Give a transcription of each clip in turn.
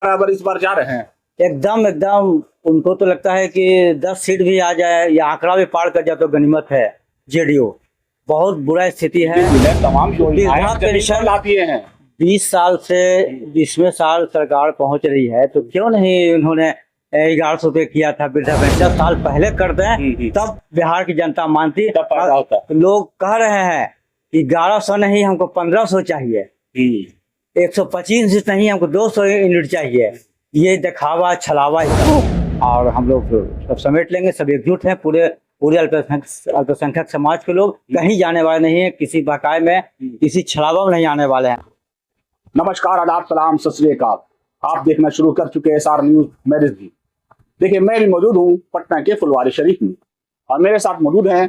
बराबर इस बार जा रहे हैं। एकदम एकदम उनको तो लगता है कि 10 सीट भी आ जाए या आंकड़ा भी पार कर जाए तो गनीमत है। जेडीयू बहुत बुरा स्थिति है। तमाम वृद्धा पेंशन लाती हैं 20 साल से 20वें साल सरकार पहुंच रही है, तो क्यों नहीं उन्होंने 1100 रुपये किया था वृद्धा पेंशन। 10 साल पहले कर दें तब बिहार की जनता मानती। तब फायदा होता। तो लोग कह रहे हैं कि 1100 नहीं, हमको 1500 चाहिए, 125 यूनिट नहीं, हमको 200 यूनिट चाहिए। ये दिखावा छलावा और हम लोग सब समेट लेंगे। सब एकजुट हैं, पूरे अल्पसंख्यक समाज के लोग कहीं जाने वाले नहीं है, किसी बकाये में किसी छलावा में नहीं आने वाले हैं। नमस्कार, आदाब, सलाम, सत श्री अकाल। आप देखना शुरू कर चुके हैं SR न्यूज मैरिज भी। देखिए, मैं भी मौजूद हूँ पटना के फुलवारी शरीफ में और मेरे साथ मौजूद हैं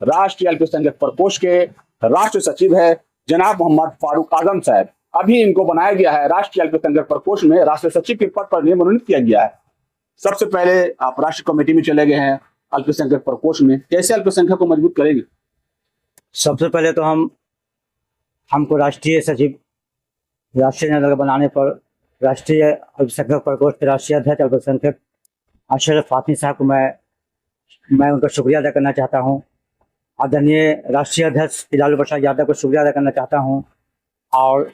राष्ट्रीय अल्पसंख्यक प्रकोष्ठ के राष्ट्रीय सचिव है जनाब मोहम्मद फारूक आजम साहब। अभी इनको बनाया गया है राष्ट्रीय अल्पसंख्यक प्रकोष्ठ में राष्ट्रीय सचिव के पद पर मनोनीत किया गया है। सबसे पहले आप राष्ट्रीय कमेटी में चले गए हैं अल्पसंख्यक प्रकोष्ठ में, कैसे अल्पसंख्यक को मजबूत करेंगे? सबसे पहले तो हमको राष्ट्रीय सचिव, राष्ट्रीय नेता बनाने पर राष्ट्रीय अल्पसंख्यक प्रकोष्ठ के राष्ट्रीय अध्यक्ष अल्पसंख्यक अशरफ फातमी साहब को मैं उनका शुक्रिया अदा करना चाहता हूं। आदरणीय राष्ट्रीय अध्यक्ष लालू प्रसाद यादव को शुक्रिया अदा करना चाहता हूं और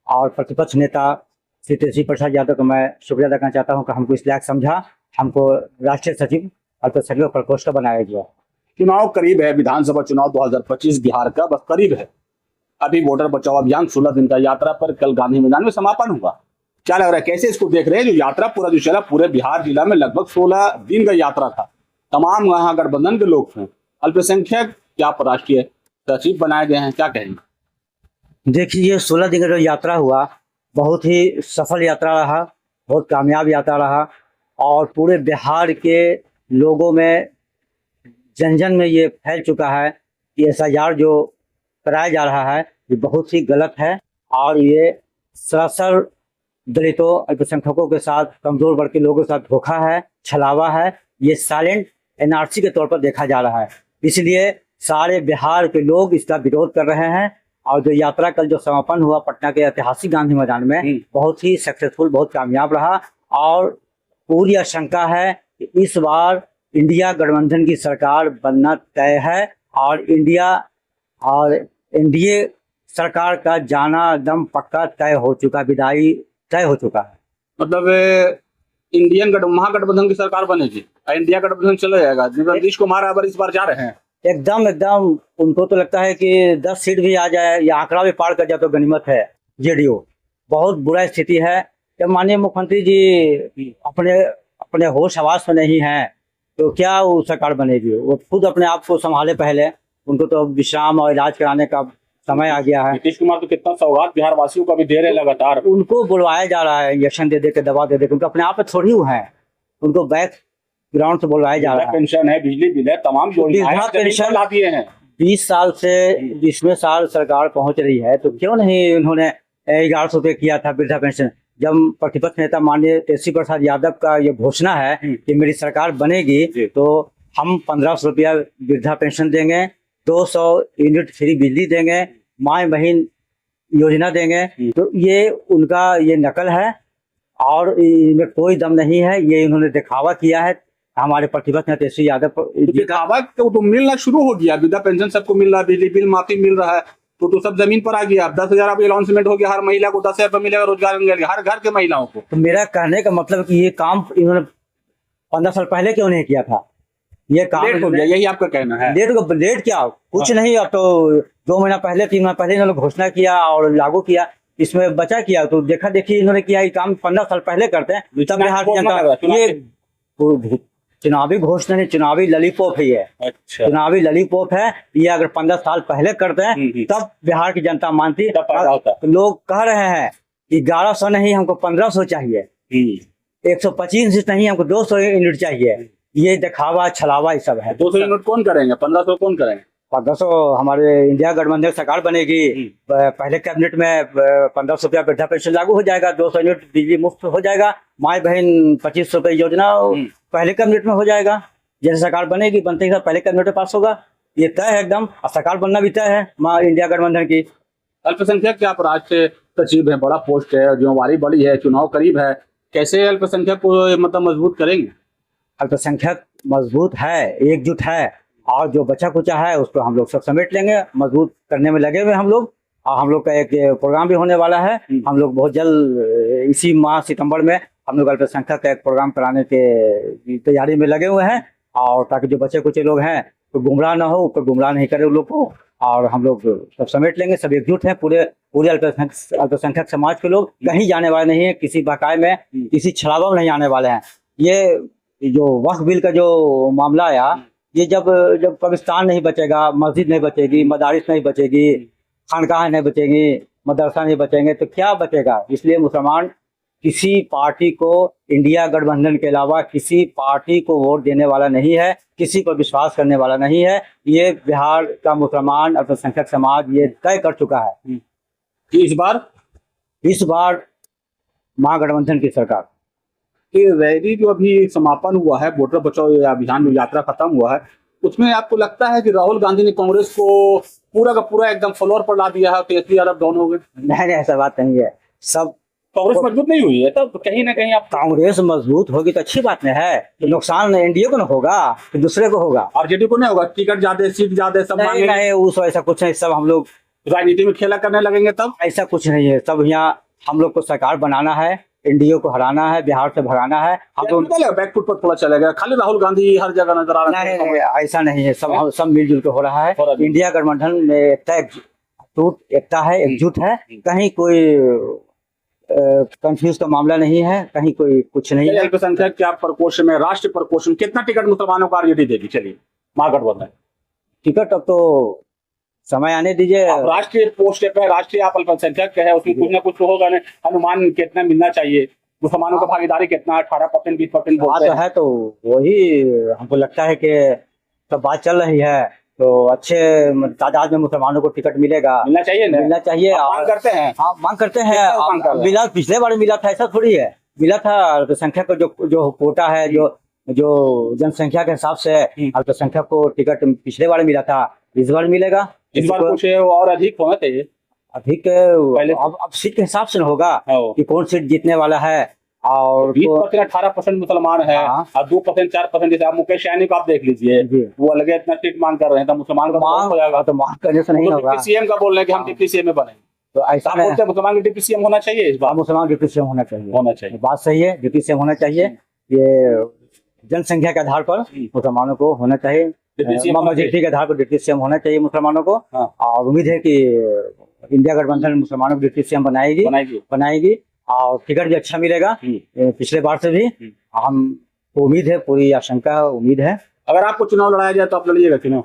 प्रतिपक्ष नेता श्री तेजस्वी प्रसाद यादव को मैं शुक्रिया अदा करना चाहता हूं कि हमको इस लायक समझा, हमको राष्ट्रीय सचिव अल्पसंख्यक प्रकोष्ठ का बनाया गया। चुनाव करीब है, विधानसभा चुनाव 2025 बिहार का बस करीब है। अभी वोटर बचाओ अभियान 16 दिन का यात्रा पर कल गांधी मैदान में समापन हुआ। क्या लग रहा है, कैसे इसको देख रहे हैं? जो यात्रा पूरा जो चला पूरे बिहार जिला में लगभग 16 दिन का यात्रा था। तमाम यहाँ गठबंधन के लोग थे। अल्पसंख्यक क्या राष्ट्रीय सचिव बनाए गए हैं, क्या कहेंगे? देखिए, ये 16 दिन का जो यात्रा हुआ बहुत ही सफल यात्रा रहा, बहुत कामयाब यात्रा रहा और पूरे बिहार के लोगों में जन जन में ये फैल चुका है कि SIR जो कराया जा रहा है ये बहुत ही गलत है और ये सरासर दलितों, अल्पसंख्यकों के साथ, कमजोर वर्ग के लोगों के साथ धोखा है, छलावा है। ये साइलेंट NRC के तौर पर देखा जा रहा है। इसलिए सारे बिहार के लोग इसका विरोध कर रहे हैं और जो यात्रा कल जो समापन हुआ पटना के ऐतिहासिक गांधी मैदान में बहुत ही सक्सेसफुल, बहुत कामयाब रहा और पूरी आशंका है कि इस बार इंडिया गठबंधन की सरकार बनना तय है और NDA सरकार का जाना एकदम पक्का तय हो चुका, विदाई तय हो चुका है। मतलब इंडियन महागठबंधन की सरकार बनेगी, इंडिया गठबंधन चला जाएगा। नीतीश कुमार अब इस बार जा रहे हैं। एकदम एकदम उनको तो लगता है कि 10 सीट भी आ जाए या आंकड़ा भी पार कर जाए तो गनीमत है। जेडीयू बहुत बुरा स्थिति है। जब माननीय मुख्यमंत्री जी अपने होश हवास में नहीं है तो क्या वो सरकार बनेगी? वो खुद अपने आप को संभाले पहले। उनको तो विश्राम और इलाज कराने का समय आ गया है। नीतीश कुमार तो कितना सौगात बिहार वासियों का भी दे रहे लगातार। उनको बुलवाया जा रहा है, इंजेक्शन दे के, दवा दे के। उनको अपने आप में थोड़ी हुआ है, उनको बैक ग्राउंड से बुलवाया जा रहा है। पेंशन है, बिजली बिल है, तमाम वृद्धा पेंशन लाती हैं। 20 साल से 20वें साल सरकार पहुंच रही है, तो क्यों नहीं उन्होंने 1100 रुपये किया था वृद्धा पेंशन। जब प्रतिपक्ष नेता माननीय तेजस्वी प्रसाद यादव का ये घोषणा है कि मेरी सरकार बनेगी तो हम 1500 रुपया वृद्धा पेंशन देंगे, 200 यूनिट फ्री बिजली देंगे, माँ बहन योजना देंगे। तो ये उनका ये नकल है और इनमें कोई दम नहीं है। ये इन्होंने दिखावा किया है। हमारे प्रतिपक्ष नेता तेजस्वी यादव दिखावा तो मिलना शुरू हो गया। वृद्धा पेंशन सबको मिल रहा है, बिजली बिल माफी मिल रहा है, तो सब जमीन पर आ गया। अब 10,000 अब अनाउंसमेंट हो गया, हर महिला को 10,000 रुपये मिलेगा, रोजगार मिलेगा हर घर के महिलाओं को। तो मेरा कहने का मतलब कि ये काम इन्होंने 15 साल पहले क्यों नहीं किया था? ये काम लेट हो गया, यही आपका कहना है? लेट क्या, कुछ नहीं। अब तो 2 महीना पहले, 3 महीना पहले इन्होंने घोषणा किया और लागू किया। इसमें बचा किया तो देखा देखी इन्होंने किया। ये काम 15 साल पहले करते हैं तब बिहार की जनता। ये चुनावी घोषणा नहीं, चुनावी ललीपॉप है ये। अच्छा, चुनावी ललीपॉप है ये। अगर 15 साल पहले करते हैं तब बिहार की जनता मानती। तो लोग कह रहे हैं कि 1100 नहीं, हमको 1500 चाहिए, 125 यूनिट नहीं, हमको 200 यूनिट चाहिए। ये दिखावा छलावा ये सब है। 200 यूनिट कौन करेंगे? 1500 कौन करेंगे? 1500 हमारे इंडिया गठबंधन सरकार बनेगी। पहले कैबिनेट में 1500 रुपया वृद्धा पेंशन लागू हो जाएगा, 200 यूनिट बिजली मुफ्त हो जाएगा, माँ बहन 2500 रुपये योजना पहले कैबिनेट में हो जाएगा। जैसे सरकार बनेगी, बनते ही पहले कैबिनेट में पास होगा। ये तय है एकदम। और सरकार बनना भी तय है इंडिया गठबंधन की। अल्पसंख्यक के आप राष्ट्रीय सचिव है, बड़ा पोस्ट है, जिम्मेवारी बड़ी है, चुनाव करीब है, कैसे अल्पसंख्यक को मतलब मजबूत करेंगे? अल्पसंख्यक मजबूत है, एकजुट है, और जो बचा कुचा है उसको हम लोग सब समेट लेंगे। मजबूत करने में लगे हुए हम लोग, और हम लोग का एक प्रोग्राम भी होने वाला है। हम लोग बहुत जल्द इसी माह सितंबर में हम लोग अल्पसंख्यक का एक प्रोग्राम कराने के तैयारी में लगे हुए हैं, और ताकि जो बचे कुचे लोग हैं तो गुमराह ना हो, कोई गुमराह नहीं करे उन लोग को, और हम लोग सब समेट लेंगे। सब एकजुट हैं, पूरे पूरे अल्पसंख्यक समाज के लोग कहीं जाने वाले नहीं है, किसी बहकाए में, किसी छलावा में नहीं आने वाले हैं। ये जो वक्फ बिल का जो मामला आया, ये जब जब कब्रिस्तान नहीं बचेगा, मस्जिद नहीं बचेगी, मदारिस नहीं बचेगी, खानकाह नहीं बचेगी, मदरसा नहीं बचेंगे, तो क्या बचेगा? इसलिए मुसलमान किसी पार्टी को, इंडिया गठबंधन के अलावा किसी पार्टी को वोट देने वाला नहीं है, किसी पर विश्वास करने वाला नहीं है। ये बिहार का मुसलमान अल्पसंख्यक समाज ये तय कर चुका है कि इस बार महागठबंधन की सरकार। ये रैली जो अभी समापन हुआ है, वोटर बचाओ अभियान जो यात्रा खत्म हुआ है, उसमें आपको लगता है कि राहुल गांधी ने कांग्रेस को पूरा का पूरा एकदम फ्लोर पर ला दिया है, तेजस्वी यादव डाउन हो गए? नहीं, ऐसा बात नहीं है। सब कांग्रेस मजबूत नहीं हुई है, तब कहीं ना कहीं आप कांग्रेस मजबूत होगी तो अच्छी बात नहीं है, तो नुकसान एनडीए को ना होगा तो दूसरे को होगा। आरजेडी को नहीं होगा, टिकट ज्यादा, सीट ज्यादा, सब नहीं मांगे। नहीं, उस ऐसा कुछ नहीं। सब हम लोग राजनीति में खेला करने लगेंगे तब? ऐसा कुछ नहीं है। सब यहाँ हम लोग को सरकार बनाना है, एनडीए को हराना है, बिहार से भगाना है। हम लोग बैकफुट पर थोड़ा चलेगा, खाली राहुल गांधी हर जगह नजर आ रहा है? नहीं, ऐसा नहीं है। सब मिलजुल के हो रहा है। इंडिया गठबंधन में एकता है, एकजुट है। कहीं कोई कंफ्यूज का मामला नहीं है, कहीं कोई कुछ नहीं है। अल्पसंख्यक क्या प्रकोष्ठ में, राष्ट्रीय प्रकोष्ठ में कितना टिकट मुसलमानों को आरजेडी देगी? चलिए, महागठबंधन टिकट अब तो समय आने दीजिए। राष्ट्रीय पोस्ट पे राष्ट्रीय आप अल्पसंख्यक है, उसमें कुछ ना कुछ तो होगा। अनुमान कितना मिलना चाहिए? मुसलमानों का भागीदारी कितना? 18%, 20% बोलते हैं। है तो वही हमको लगता है कि सब बात चल रही है, तो अच्छे तादाद में मुसलमानों को टिकट मिलना चाहिए। मांग करते हैं। हाँ, मांग करते हैं। मिला, पिछले बार मिला था, ऐसा थोड़ी है। मिला था अल्पसंख्यक को जो कोटा है, जो जनसंख्या के हिसाब से अल्पसंख्यक को टिकट पिछले बार मिला था, इस बार मिलेगा। इस बार कुछ और अधिक होना चाहिए। अधिक अब सीट के हिसाब से होगा कि कौन सीट जीतने वाला है। और 20%, 18% मुसलमान है, और 2%, 4%। जैसे आप मुकेश सहनी को आप देख लीजिए, वो अलग इतना सीट मांग कर रहे हैं, तो मुसलमान का मांग हो जाएगा। तो मांग करने से नहीं होगा। डिप्टी सीएम का बोल रहे हैं कि हम डिप्टी सीएम में बनेंगे, तो ऐसा मुसलमान का डिप्टी सीएम होना चाहिए। इस बार मुसलमान डिप्टी सीएम होना चाहिए। बात सही है, डिप्टी सीएम होना चाहिए। ये जनसंख्या के आधार पर मुसलमानों को होना चाहिए, मेजोरिटी के आधार पर डिप्टी सीएम होना चाहिए मुसलमानों को। और उम्मीद है कि इंडिया गठबंधन मुसलमानों को डिप्टी सीएम बनाएगी और टिकट भी अच्छा मिलेगा पिछले बार से भी। हम उम्मीद है, पूरी आशंका उम्मीद है। अगर आपको चुनाव लड़ाया जाए तो आप लड़िएगा चुनाव?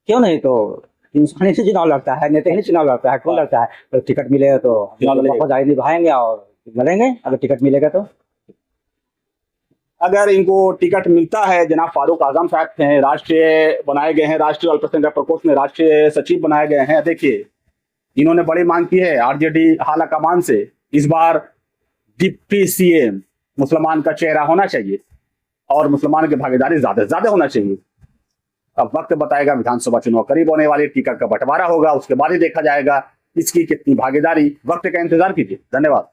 क्यों नहीं, तो इंसान से चुनाव लड़ता है, नेता ही चुनाव लड़ता है। कौन लड़ता है? तो टिकट मिलेगा तो वफादारी निभाएंगे और लड़ेंगे, अगर टिकट मिलेगा तो। अगर इनको टिकट मिलता है, जनाब फारूक आजम साहब हैं, राष्ट्रीय बनाए गए हैं, राष्ट्रीय अल्पसंख्यक प्रकोष्ठ में राष्ट्रीय सचिव बनाए गए हैं। देखिए, इन्होंने बड़ी मांग की है आरजेडी हाला कमान से, इस बार डिप्टी सीएम मुसलमान का चेहरा होना चाहिए और मुसलमान की भागीदारी ज्यादा से ज्यादा होना चाहिए। अब वक्त बताएगा, विधानसभा चुनाव करीब होने वाली, टिकट का बंटवारा होगा, उसके बाद ही देखा जाएगा इसकी कितनी भागीदारी। वक्त का इंतजार कीजिए। धन्यवाद।